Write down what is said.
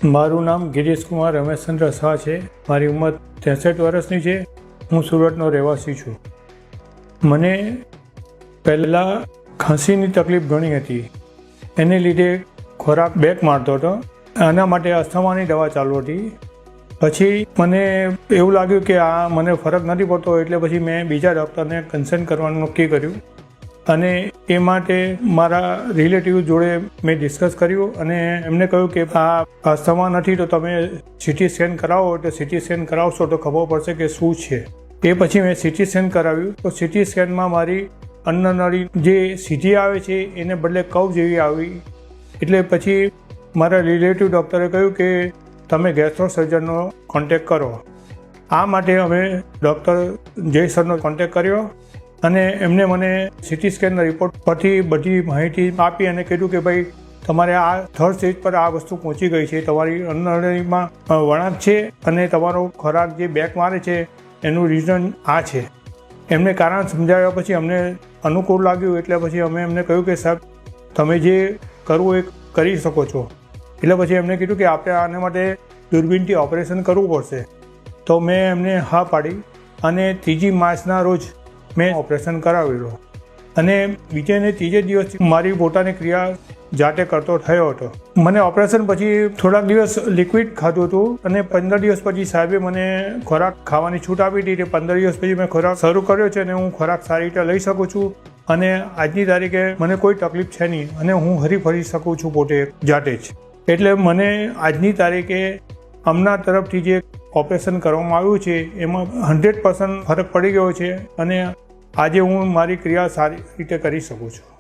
મારું નામ ગિરીશ કુમાર રમેશચંદ્ર શાહ છે. મારી ઉંમર 63 વર્ષની છે. હું સુરતનો રહેવાસી છું. મને પહેલાં ખાંસીની તકલીફ ઘણી હતી. એને લીધે ખોરાક બેક મારતો હતો. આના માટે અસ્થમાની દવા ચાલુ હતી. પછી મને એવું લાગ્યું કે આ મને ફરક નથી પડતો, એટલે પછી મેં બીજા ડૉક્ટરને કન્સલ્ટ કરવાનું નક્કી કર્યું અને એ માટે મારા રિલેટિવ જોડે મેં ડિસ્કસ કર્યું અને એમને કહ્યું કે આ અસ્થમા નથી તો તમે સીટી સ્કેન કરાવો. એટલે સીટી સ્કેન કરાવશો તો ખબર પડશે કે શું છે. એ પછી મેં સીટી સ્કેન કરાવ્યું તો સીટી સ્કેનમાં મારી અન્નનળી જે સીધી આવે છે એને બદલે કવ જેવી આવી. એટલે પછી મારા રિલેટિવ ડૉક્ટરે કહ્યું કે તમે ગેસ્ટ્રો સર્જનનો કોન્ટેક્ટ કરો. આ માટે અમે ડૉક્ટર જય સરનો કોન્ટેક્ટ કર્યો અને એમને મને સીટી સ્કેનના રિપોર્ટ પરથી બધી માહિતી આપી અને કીધું કે ભાઈ તમારે આ થર્ડ સ્ટેજ પર આ વસ્તુ પહોંચી ગઈ છે. તમારી અન્નનળીમાં વળાંક છે અને તમારો ખોરાક જે બેક મારે છે એનું રીઝન આ છે. એમને કારણ સમજાવ્યા પછી અમને અનુકૂળ લાગ્યું. એટલે પછી અમે એમને કહ્યું કે સાહેબ તમે જે કરવું એ કરી શકો છો. એટલે પછી એમને કીધું કે આપણે આના માટે દૂરબીનથી ઓપરેશન કરવું પડશે. તો મેં એમને હા પાડી અને 3 માર્ચના રોજ મેં ઓપરેશન કરાવેલું અને બીજે ને ત્રીજે દિવસ મારી પોતાની ક્રિયા જાતે કરતો થયો હતો. મને ઓપરેશન પછી થોડાક દિવસ લિક્વિડ ખાધું હતું અને 15 દિવસ પછી સાહેબે મને ખોરાક ખાવાની છૂટ આપી હતી. 15 દિવસ પછી મેં ખોરાક શરૂ કર્યો છે અને હું ખોરાક સારી રીતે લઈ શકું છું અને આજની તારીખે મને કોઈ તકલીફ છે નહીં અને હું હરીફરી શકું છું પોતે જાતે જ. એટલે મને આજની તારીખે અમના તરફથી જે ઓપરેશન કરવામાં આવ્યું છે એમાં 100% ફરક પડી ગયો છે અને આજે હું મારી ક્રિયા સારી રીતે કરી શકું છું.